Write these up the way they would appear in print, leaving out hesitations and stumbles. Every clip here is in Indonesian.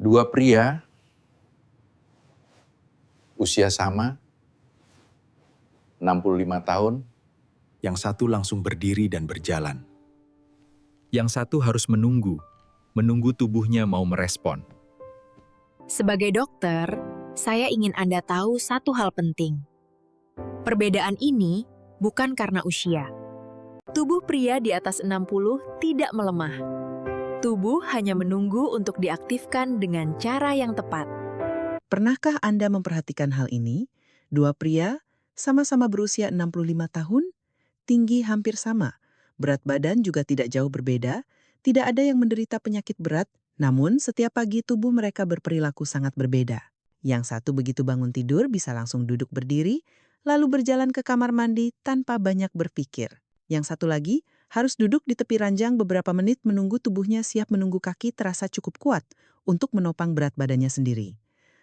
Dua pria, usia sama, 65 tahun. Yang satu langsung berdiri dan berjalan. Yang satu harus menunggu tubuhnya mau merespon. Sebagai dokter, saya ingin Anda tahu satu hal penting. Perbedaan ini bukan karena usia. Tubuh pria di atas 60 tidak melemah. Tubuh hanya menunggu untuk diaktifkan dengan cara yang tepat. Pernahkah Anda memperhatikan hal ini? Dua pria, sama-sama berusia 65 tahun, tinggi hampir sama, berat badan juga tidak jauh berbeda, tidak ada yang menderita penyakit berat, namun setiap pagi tubuh mereka berperilaku sangat berbeda. Yang satu begitu bangun tidur bisa langsung duduk berdiri, lalu berjalan ke kamar mandi tanpa banyak berpikir. Yang satu lagi harus duduk di tepi ranjang beberapa menit menunggu tubuhnya siap menunggu kaki terasa cukup kuat untuk menopang berat badannya sendiri.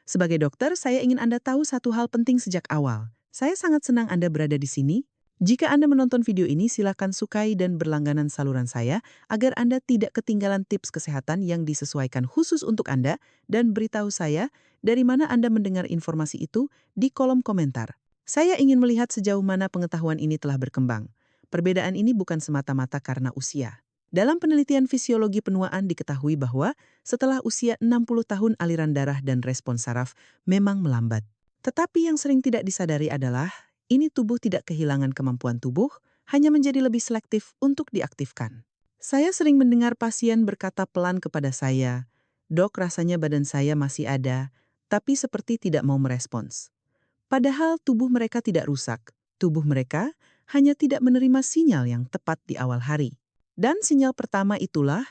Sebagai dokter, saya ingin Anda tahu satu hal penting sejak awal. Saya sangat senang Anda berada di sini. Jika Anda menonton video ini, silakan sukai dan berlangganan saluran saya agar Anda tidak ketinggalan tips kesehatan yang disesuaikan khusus untuk Anda dan beritahu saya dari mana Anda mendengar informasi itu di kolom komentar. Saya ingin melihat sejauh mana pengetahuan ini telah berkembang. Perbedaan ini bukan semata-mata karena usia. Dalam penelitian fisiologi penuaan diketahui bahwa setelah usia 60 tahun aliran darah dan respons saraf memang melambat. Tetapi yang sering tidak disadari adalah ini tubuh tidak kehilangan kemampuan tubuh, hanya menjadi lebih selektif untuk diaktifkan. Saya sering mendengar pasien berkata pelan kepada saya, "Dok, rasanya badan saya masih ada, tapi seperti tidak mau merespons." Padahal tubuh mereka tidak rusak. Tubuh mereka hanya tidak menerima sinyal yang tepat di awal hari. Dan sinyal pertama itulah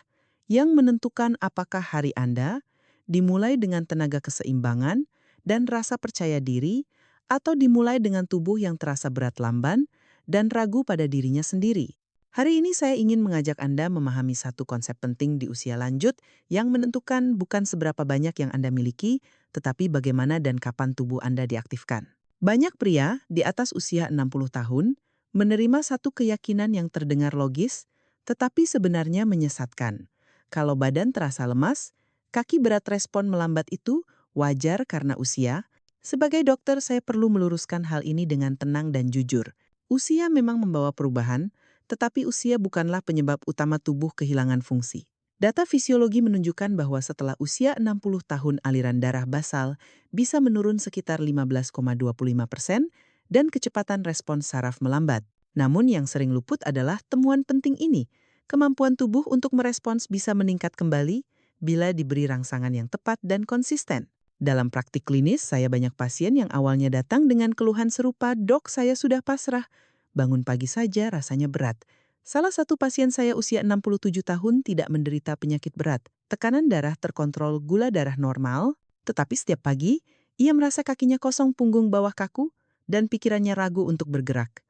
yang menentukan apakah hari Anda dimulai dengan tenaga keseimbangan dan rasa percaya diri, atau dimulai dengan tubuh yang terasa berat lamban dan ragu pada dirinya sendiri. Hari ini saya ingin mengajak Anda memahami satu konsep penting di usia lanjut yang menentukan bukan seberapa banyak yang Anda miliki, tetapi bagaimana dan kapan tubuh Anda diaktifkan. Banyak pria di atas usia 60 tahun menerima satu keyakinan yang terdengar logis, tetapi sebenarnya menyesatkan. Kalau badan terasa lemas, kaki berat respon melambat itu wajar karena usia. Sebagai dokter, saya perlu meluruskan hal ini dengan tenang dan jujur. Usia memang membawa perubahan, tetapi usia bukanlah penyebab utama tubuh kehilangan fungsi. Data fisiologi menunjukkan bahwa setelah usia 60 tahun aliran darah basal bisa menurun sekitar 15,25% dan kecepatan respons saraf melambat. Namun yang sering luput adalah temuan penting ini. Kemampuan tubuh untuk merespons bisa meningkat kembali bila diberi rangsangan yang tepat dan konsisten. Dalam praktik klinis, saya banyak pasien yang awalnya datang dengan keluhan serupa, "Dok, saya sudah pasrah. Bangun pagi saja rasanya berat." Salah satu pasien saya usia 67 tahun tidak menderita penyakit berat. Tekanan darah terkontrol, gula darah normal, tetapi setiap pagi, ia merasa kakinya kosong, punggung bawah kaku, dan pikirannya ragu untuk bergerak.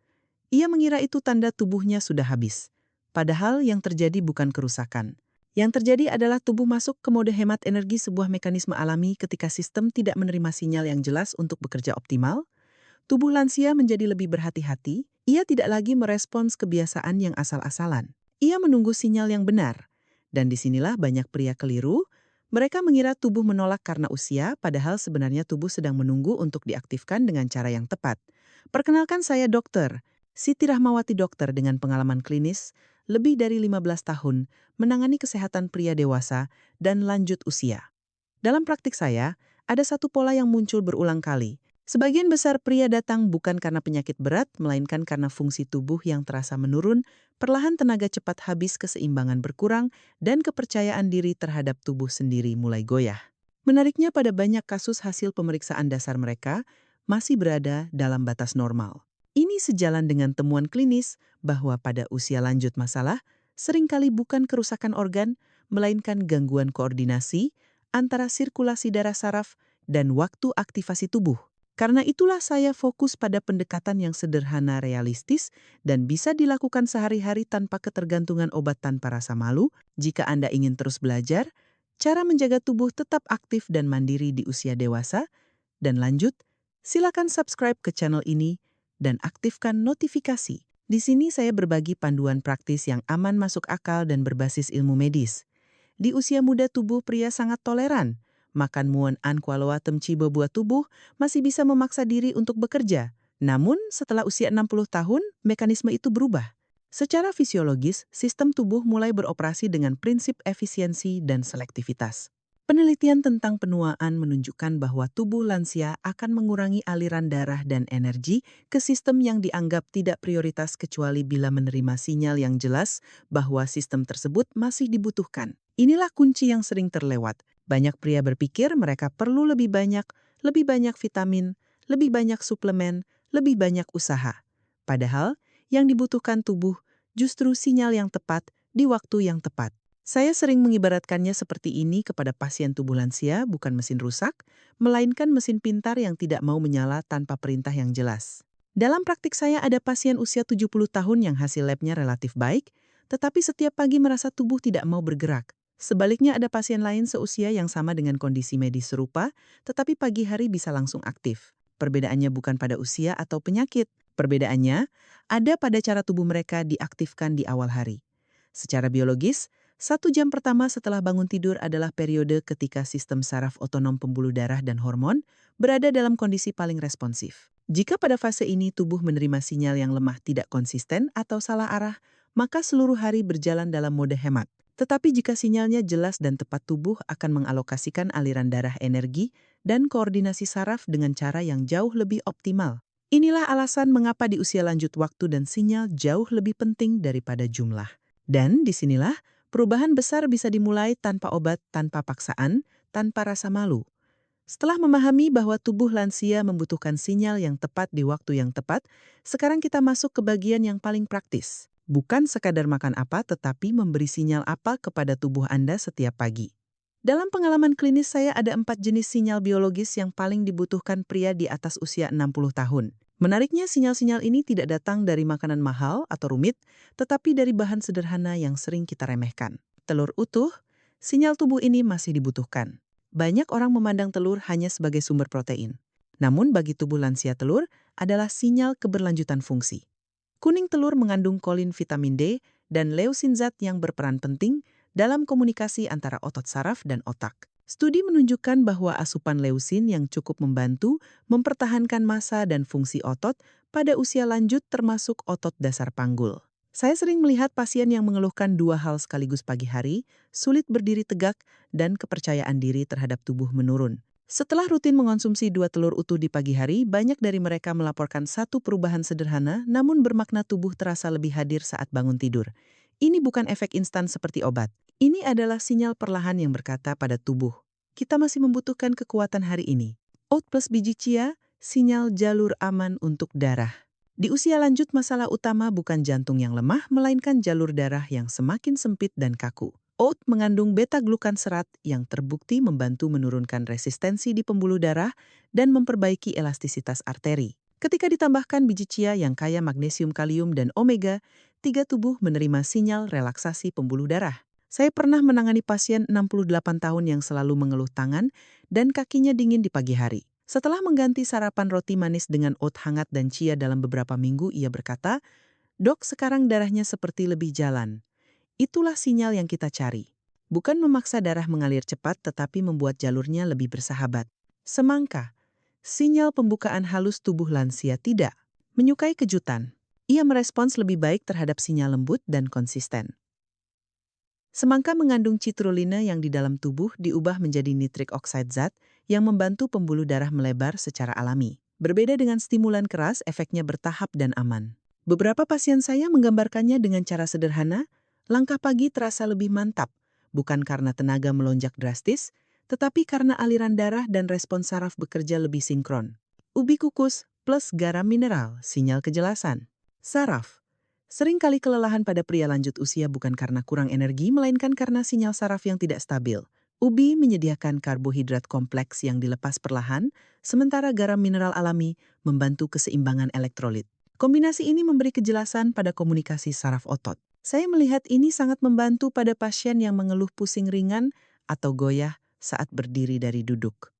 Ia mengira itu tanda tubuhnya sudah habis. Padahal yang terjadi bukan kerusakan. Yang terjadi adalah tubuh masuk ke mode hemat energi, sebuah mekanisme alami ketika sistem tidak menerima sinyal yang jelas untuk bekerja optimal. Tubuh lansia menjadi lebih berhati-hati, ia tidak lagi merespons kebiasaan yang asal-asalan. Ia menunggu sinyal yang benar. Dan disinilah banyak pria keliru, mereka mengira tubuh menolak karena usia, padahal sebenarnya tubuh sedang menunggu untuk diaktifkan dengan cara yang tepat. Perkenalkan, saya dokter Siti Rahmawati, dokter dengan pengalaman klinis lebih dari 15 tahun menangani kesehatan pria dewasa dan lanjut usia. Dalam praktik saya, ada satu pola yang muncul berulang kali. Sebagian besar pria datang bukan karena penyakit berat, melainkan karena fungsi tubuh yang terasa menurun, perlahan tenaga cepat habis, keseimbangan berkurang, dan kepercayaan diri terhadap tubuh sendiri mulai goyah. Menariknya, pada banyak kasus hasil pemeriksaan dasar mereka masih berada dalam batas normal. Ini sejalan dengan temuan klinis bahwa pada usia lanjut masalah seringkali bukan kerusakan organ, melainkan gangguan koordinasi antara sirkulasi darah saraf dan waktu aktivasi tubuh. Karena itulah saya fokus pada pendekatan yang sederhana, realistis, dan bisa dilakukan sehari-hari tanpa ketergantungan obat tanpa rasa malu. Jika Anda ingin terus belajar, cara menjaga tubuh tetap aktif dan mandiri di usia dewasa dan lanjut, silakan subscribe ke channel ini dan aktifkan notifikasi. Di sini saya berbagi panduan praktis yang aman, masuk akal, dan berbasis ilmu medis. Di usia muda tubuh pria sangat toleran, makan muon an kualoa temci buah tubuh masih bisa memaksa diri untuk bekerja. Namun, setelah usia 60 tahun, mekanisme itu berubah. Secara fisiologis, sistem tubuh mulai beroperasi dengan prinsip efisiensi dan selektivitas. Penelitian tentang penuaan menunjukkan bahwa tubuh lansia akan mengurangi aliran darah dan energi ke sistem yang dianggap tidak prioritas kecuali bila menerima sinyal yang jelas bahwa sistem tersebut masih dibutuhkan. Inilah kunci yang sering terlewat. Banyak pria berpikir mereka perlu lebih banyak vitamin, lebih banyak suplemen, lebih banyak usaha. Padahal, yang dibutuhkan tubuh justru sinyal yang tepat di waktu yang tepat. Saya sering mengibaratkannya seperti ini kepada pasien tubuh lansia, bukan mesin rusak, melainkan mesin pintar yang tidak mau menyala tanpa perintah yang jelas. Dalam praktik saya ada pasien usia 70 tahun yang hasil labnya relatif baik, tetapi setiap pagi merasa tubuh tidak mau bergerak. Sebaliknya ada pasien lain seusia yang sama dengan kondisi medis serupa, tetapi pagi hari bisa langsung aktif. Perbedaannya bukan pada usia atau penyakit. Perbedaannya ada pada cara tubuh mereka diaktifkan di awal hari. Secara biologis, 1 jam pertama setelah bangun tidur adalah periode ketika sistem saraf otonom pembuluh darah dan hormon berada dalam kondisi paling responsif. Jika pada fase ini tubuh menerima sinyal yang lemah tidak konsisten atau salah arah, maka seluruh hari berjalan dalam mode hemat. Tetapi jika sinyalnya jelas dan tepat, tubuh akan mengalokasikan aliran darah, energi, dan koordinasi saraf dengan cara yang jauh lebih optimal. Inilah alasan mengapa di usia lanjut waktu dan sinyal jauh lebih penting daripada jumlah. Dan disinilah perubahan besar bisa dimulai tanpa obat, tanpa paksaan, tanpa rasa malu. Setelah memahami bahwa tubuh lansia membutuhkan sinyal yang tepat di waktu yang tepat, sekarang kita masuk ke bagian yang paling praktis. Bukan sekadar makan apa, tetapi memberi sinyal apa kepada tubuh Anda setiap pagi. Dalam pengalaman klinis saya ada 4 jenis sinyal biologis yang paling dibutuhkan pria di atas usia 60 tahun. Menariknya, sinyal-sinyal ini tidak datang dari makanan mahal atau rumit, tetapi dari bahan sederhana yang sering kita remehkan. Telur utuh, sinyal tubuh ini masih dibutuhkan. Banyak orang memandang telur hanya sebagai sumber protein. Namun bagi tubuh lansia, telur adalah sinyal keberlanjutan fungsi. Kuning telur mengandung kolin, vitamin D, dan leusin, zat yang berperan penting dalam komunikasi antara otot saraf dan otak. Studi menunjukkan bahwa asupan leusin yang cukup membantu mempertahankan massa dan fungsi otot pada usia lanjut, termasuk otot dasar panggul. Saya sering melihat pasien yang mengeluhkan 2 hal sekaligus pagi hari, sulit berdiri tegak, dan kepercayaan diri terhadap tubuh menurun. Setelah rutin mengonsumsi 2 telur utuh di pagi hari, banyak dari mereka melaporkan satu perubahan sederhana namun bermakna: tubuh terasa lebih hadir saat bangun tidur. Ini bukan efek instan seperti obat. Ini adalah sinyal perlahan yang berkata pada tubuh, kita masih membutuhkan kekuatan hari ini. Oat plus biji chia, sinyal jalur aman untuk darah. Di usia lanjut, masalah utama bukan jantung yang lemah, melainkan jalur darah yang semakin sempit dan kaku. Oat mengandung beta-glukan, serat yang terbukti membantu menurunkan resistensi di pembuluh darah dan memperbaiki elastisitas arteri. Ketika ditambahkan biji chia yang kaya magnesium, kalium, dan omega, 3, tubuh menerima sinyal relaksasi pembuluh darah. Saya pernah menangani pasien 68 tahun yang selalu mengeluh tangan dan kakinya dingin di pagi hari. Setelah mengganti sarapan roti manis dengan oat hangat dan chia dalam beberapa minggu, ia berkata, "Dok, sekarang darahnya seperti lebih jalan." Itulah sinyal yang kita cari. Bukan memaksa darah mengalir cepat, tetapi membuat jalurnya lebih bersahabat. Semangka, sinyal pembukaan halus tubuh lansia tidak menyukai kejutan. Ia merespons lebih baik terhadap sinyal lembut dan konsisten. Semangka mengandung citrulline yang di dalam tubuh diubah menjadi nitric oxide, zat yang membantu pembuluh darah melebar secara alami. Berbeda dengan stimulan keras, efeknya bertahap dan aman. Beberapa pasien saya menggambarkannya dengan cara sederhana. Langkah pagi terasa lebih mantap, bukan karena tenaga melonjak drastis, tetapi karena aliran darah dan respons saraf bekerja lebih sinkron. Ubi kukus plus garam mineral, sinyal kejelasan. Saraf. Seringkali kelelahan pada pria lanjut usia bukan karena kurang energi, melainkan karena sinyal saraf yang tidak stabil. Ubi menyediakan karbohidrat kompleks yang dilepas perlahan, sementara garam mineral alami membantu keseimbangan elektrolit. Kombinasi ini memberi kejelasan pada komunikasi saraf otot. Saya melihat ini sangat membantu pada pasien yang mengeluh pusing ringan atau goyah saat berdiri dari duduk.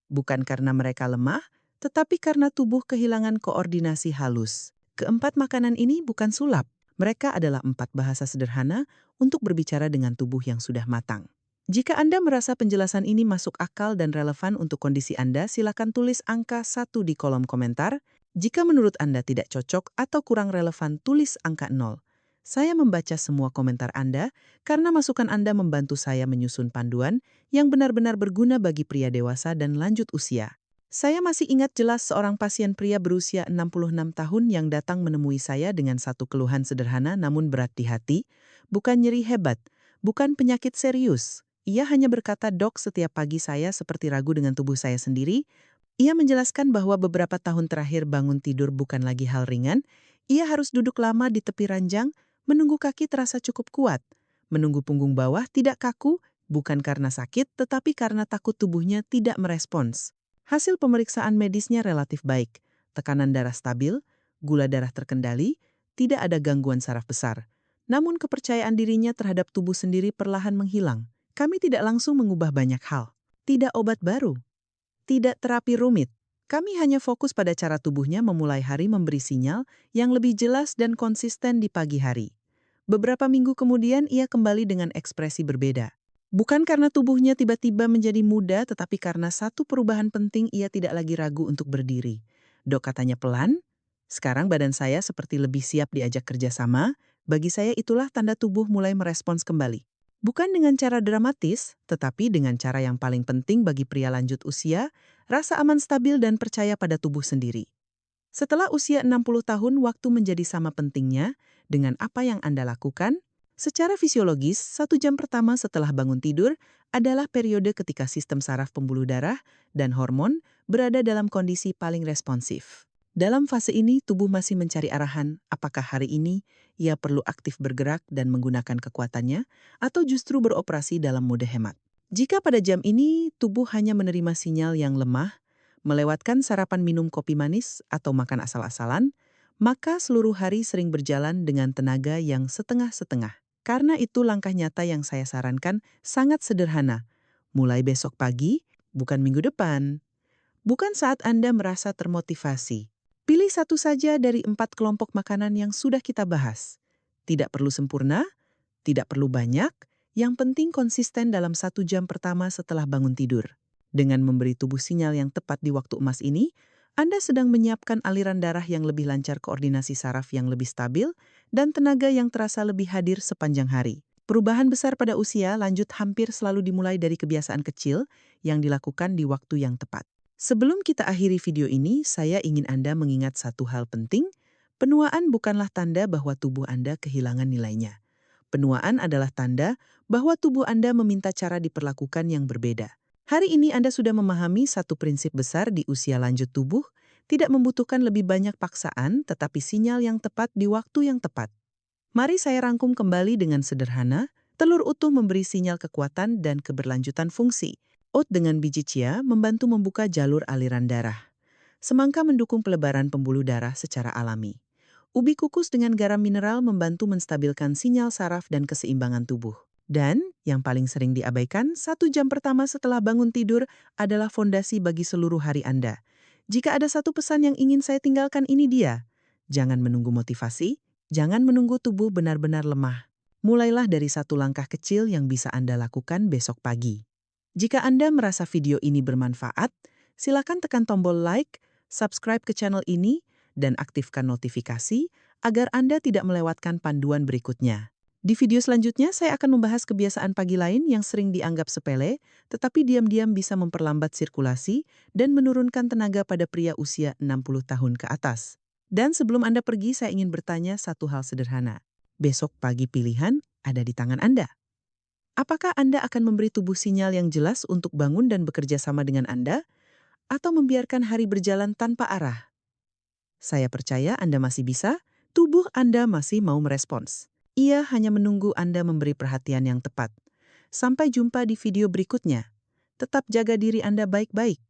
Bukan karena mereka lemah, tetapi karena tubuh kehilangan koordinasi halus. Keempat makanan ini bukan sulap. Mereka adalah 4 bahasa sederhana untuk berbicara dengan tubuh yang sudah matang. Jika Anda merasa penjelasan ini masuk akal dan relevan untuk kondisi Anda, silakan tulis angka 1 di kolom komentar. Jika menurut Anda tidak cocok atau kurang relevan, tulis angka 0. Saya membaca semua komentar Anda karena masukan Anda membantu saya menyusun panduan yang benar-benar berguna bagi pria dewasa dan lanjut usia. Saya masih ingat jelas seorang pasien pria berusia 66 tahun yang datang menemui saya dengan satu keluhan sederhana namun berat di hati, bukan nyeri hebat, bukan penyakit serius. Ia hanya berkata, "Dok, setiap pagi saya seperti ragu dengan tubuh saya sendiri." Ia menjelaskan bahwa beberapa tahun terakhir bangun tidur bukan lagi hal ringan. Ia harus duduk lama di tepi ranjang, menunggu kaki terasa cukup kuat, menunggu punggung bawah tidak kaku, bukan karena sakit, tetapi karena takut tubuhnya tidak merespons. Hasil pemeriksaan medisnya relatif baik, tekanan darah stabil, gula darah terkendali, tidak ada gangguan saraf besar. Namun kepercayaan dirinya terhadap tubuh sendiri perlahan menghilang. Kami tidak langsung mengubah banyak hal. Tidak obat baru. Tidak terapi rumit. Kami hanya fokus pada cara tubuhnya memulai hari memberi sinyal yang lebih jelas dan konsisten di pagi hari. Beberapa minggu kemudian ia kembali dengan ekspresi berbeda. Bukan karena tubuhnya tiba-tiba menjadi muda, tetapi karena satu perubahan penting ia tidak lagi ragu untuk berdiri. "Dok," katanya pelan, "sekarang badan saya seperti lebih siap diajak kerjasama. Bagi saya itulah tanda tubuh mulai merespons kembali." Bukan dengan cara dramatis, tetapi dengan cara yang paling penting bagi pria lanjut usia, rasa aman stabil dan percaya pada tubuh sendiri. Setelah usia 60 tahun, waktu menjadi sama pentingnya dengan apa yang Anda lakukan. Secara fisiologis, 1 jam pertama setelah bangun tidur adalah periode ketika sistem saraf pembuluh darah dan hormon berada dalam kondisi paling responsif. Dalam fase ini, tubuh masih mencari arahan apakah hari ini ia perlu aktif bergerak dan menggunakan kekuatannya atau justru beroperasi dalam mode hemat. Jika pada jam ini tubuh hanya menerima sinyal yang lemah, melewatkan sarapan minum kopi manis atau makan asal-asalan, maka seluruh hari sering berjalan dengan tenaga yang setengah-setengah. Karena itu langkah nyata yang saya sarankan sangat sederhana. Mulai besok pagi, bukan minggu depan. Bukan saat Anda merasa termotivasi. Pilih satu saja dari 4 kelompok makanan yang sudah kita bahas. Tidak perlu sempurna, tidak perlu banyak, yang penting konsisten dalam 1 jam pertama setelah bangun tidur. Dengan memberi tubuh sinyal yang tepat di waktu emas ini, Anda sedang menyiapkan aliran darah yang lebih lancar, koordinasi saraf yang lebih stabil, dan tenaga yang terasa lebih hadir sepanjang hari. Perubahan besar pada usia lanjut hampir selalu dimulai dari kebiasaan kecil yang dilakukan di waktu yang tepat. Sebelum kita akhiri video ini, saya ingin Anda mengingat satu hal penting. Penuaan bukanlah tanda bahwa tubuh Anda kehilangan nilainya. Penuaan adalah tanda bahwa tubuh Anda meminta cara diperlakukan yang berbeda. Hari ini Anda sudah memahami satu prinsip besar di usia lanjut tubuh, tidak membutuhkan lebih banyak paksaan, tetapi sinyal yang tepat di waktu yang tepat. Mari saya rangkum kembali dengan sederhana. Telur utuh memberi sinyal kekuatan dan keberlanjutan fungsi. Oat dengan biji chia membantu membuka jalur aliran darah. Semangka mendukung pelebaran pembuluh darah secara alami. Ubi kukus dengan garam mineral membantu menstabilkan sinyal saraf dan keseimbangan tubuh. Dan, yang paling sering diabaikan, 1 jam pertama setelah bangun tidur adalah fondasi bagi seluruh hari Anda. Jika ada satu pesan yang ingin saya tinggalkan, ini dia. Jangan menunggu motivasi, jangan menunggu tubuh benar-benar lemah. Mulailah dari satu langkah kecil yang bisa Anda lakukan besok pagi. Jika Anda merasa video ini bermanfaat, silakan tekan tombol like, subscribe ke channel ini, dan aktifkan notifikasi agar Anda tidak melewatkan panduan berikutnya. Di video selanjutnya, saya akan membahas kebiasaan pagi lain yang sering dianggap sepele, tetapi diam-diam bisa memperlambat sirkulasi dan menurunkan tenaga pada pria usia 60 tahun ke atas. Dan sebelum Anda pergi, saya ingin bertanya satu hal sederhana. Besok pagi pilihan ada di tangan Anda. Apakah Anda akan memberi tubuh sinyal yang jelas untuk bangun dan bekerja sama dengan Anda, atau membiarkan hari berjalan tanpa arah? Saya percaya Anda masih bisa, tubuh Anda masih mau merespons. Ia hanya menunggu Anda memberi perhatian yang tepat. Sampai jumpa di video berikutnya. Tetap jaga diri Anda baik-baik.